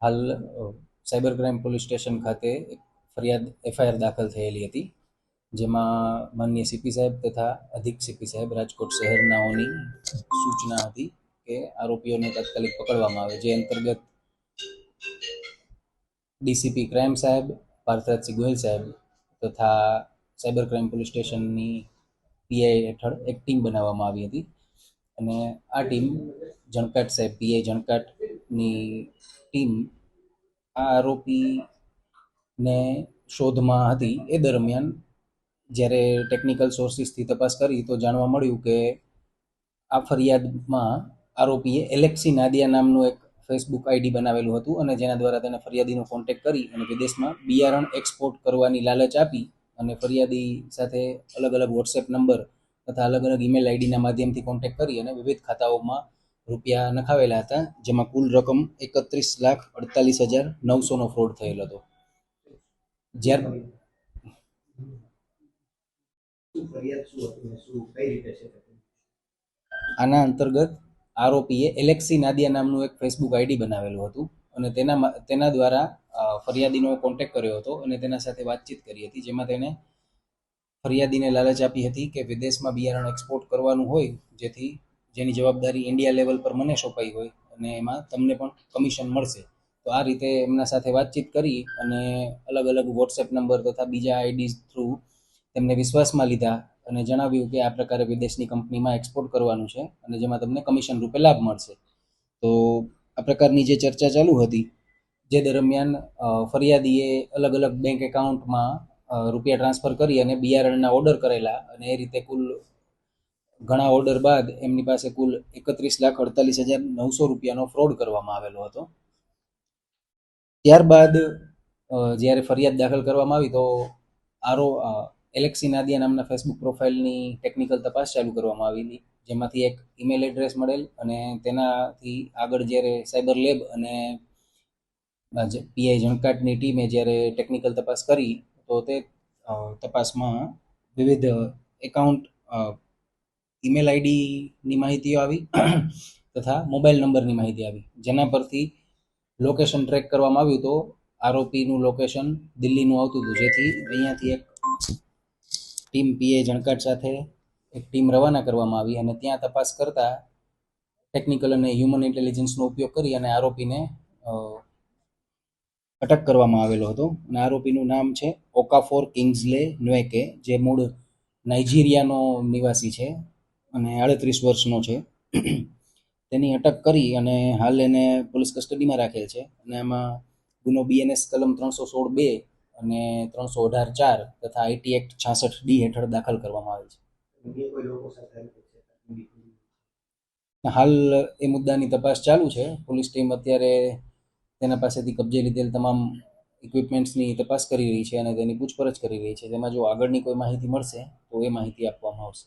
હાલ cyber crime police station ખાતે એક ફરિયાદ એફઆઈઆર દાખલ થયેલી હતી, જેમાં માનનીય સીપી સાહેબ તથા અધિક સીપી સાહેબ રાજકોટ શહેરનાઓની સૂચના હતી કે આરોપીઓને તાત્કાલિક પકડવામાં આવે, જે અંતર્ગત ડીસીપી ક્રાઇમ સાહેબ, પાર્થરાજસિંહ ગોયલ સાહેબ તથા સાયબર ક્રાઇમ પોલીસ સ્ટેશનની પીઆઈ હેઠળ એક ટીમ બનાવવામાં આવી હતી. અને આ ટીમ જણકાટ સાહેબ, પીઆઈ જણકાટની ટીમ આ આરોપીને શોધમાં હતી. એ દરમિયાન જ્યારે ટેકનિકલ સોર્સિસથી તપાસ કરી તો જાણવા મળ્યું કે આ ફરિયાદમાં આરોપીએ એલેક્સી નાદિયા નામનું એક ફેસબુક આઈડી બનાવેલું હતું, અને જેના દ્વારા તેને ફરિયાદીનો કોન્ટેક્ટ કરી અને વિદેશમાં બિયારણ એક્સપોર્ટ કરવાની લાલચ આપી અને ફરિયાદી સાથે અલગ અલગ વોટ્સએપ નંબર તથા અલગ અલગ ઈમેલ આઈડીના માધ્યમથી કોન્ટેક્ટ કરી અને વિવિધ ખાતાઓમાં રૂપિયા નખાવેલા હતા, જેમાં કુલ રકમ 31,48,900નો ફ્રોડ થયેલ હતો. જ્યારે આના અંતર્ગત આરોપીએ એલેક્સી નાદિયા નામનું એક ફેસબુક આઈડી બનાવેલું હતું, અને તેના દ્વારા ફરિયાદીનો કોન્ટેક્ટ કર્યો હતો અને તેના સાથે વાતચીત કરી હતી, જેમાં તેને ફરિયાદીને લાલચ આપી હતી કે વિદેશમાં બિયારણ એક્સપોર્ટ કરવાનું હોય, જેની જવાબદારી ઇન્ડિયા લેવલ પર મને સોંપાઈ હોય અને એમાં તમને પણ કમિશન મળશે. તો આ રીતે એમના સાથે વાતચીત કરી અને અલગ અલગ વોટ્સએપ નંબર તથા બીજા આઈડી થ્રુ તેમને વિશ્વાસમાં લીધા અને જણાવ્યું કે આ પ્રકારે વિદેશની કંપનીમાં એક્સપોર્ટ કરવાનું છે અને જેમાં તમને કમિશન રૂપે લાભ મળશે. તો આ પ્રકારની જે ચર્ચા ચાલુ હતી, જે દરમિયાન ફરિયાદીએ અલગ અલગ બેંક એકાઉન્ટમાં રૂપિયા ટ્રાન્સફર કરી અને બિયારણના ઓર્ડર કરેલા, અને એ રીતે કુલ ઘણા ઓર્ડર બાદ એમની પાસે કુલ 31,48,900 રૂપિયાનો ફ્રોડ કરવામાં આવેલો હતો. ત્યારબાદ જ્યારે ફરિયાદ દાખલ કરવામાં આવી તો એલેક્સી નાદિયા નામના ફેસબુક પ્રોફાઇલની ટેકનિકલ તપાસ ચાલુ કરવામાં આવેલી, જેમાંથી એક ઈમેલ એડ્રેસ મળેલ અને તેનાથી આગળ જ્યારે સાયબર લેબ અને પીઆઈ જણકાટની ટીમે જ્યારે ટેકનિકલ તપાસ કરી તો તે તપાસમાં વિવિધ એકાઉન્ટ, ઈમેલ આઈડીની માહિતીઓ આવી તથા મોબાઈલ નંબરની માહિતી આવી, જેના પરથી લોકેશન ટ્રેક કરવામાં આવ્યું તો આરોપીનું લોકેશન દિલ્હીનું આવતું હતું, જેથી અહીંયાથી એક ટીમ પીઆઈ જણકાટ સાથે એક ટીમ રવાના કરવામાં આવી અને ત્યાં તપાસ કરતા ટેકનિકલ અને હ્યુમન ઇન્ટેલિજન્સનો ઉપયોગ કરી અને આરોપીને અટક કરવામાં આવેલો હતો. અને આરોપીનું નામ છે ઓકાફોર કિંગ્સલે ન્વેકે, જે મૂળ નાઇજીરિયાનો નિવાસી છે અને 38 વર્ષનો છે. તેની અટક કરી અને હાલ એને પોલીસ કસ્ટડીમાં રાખેલ છે અને આમાં ગુનો બીએનએસ કલમ 316(2) અને 318(4) તથા આઈટી એક્ટ 66D હેઠળ દાખલ કરવામાં આવેલ છે. હાલ એ મુદ્દાની તપાસ ચાલુ છે. પોલીસ ટીમ અત્યારે તેના પાસેથી કબજે લીધેલ તમામ ઇક્વિપમેન્ટ્સની તપાસ કરી રહી છે અને તેની પૂછપરછ કરી રહી છે. તેમાં જો આગળની કોઈ માહિતી મળશે તો એ માહિતી આપવામાં આવશે.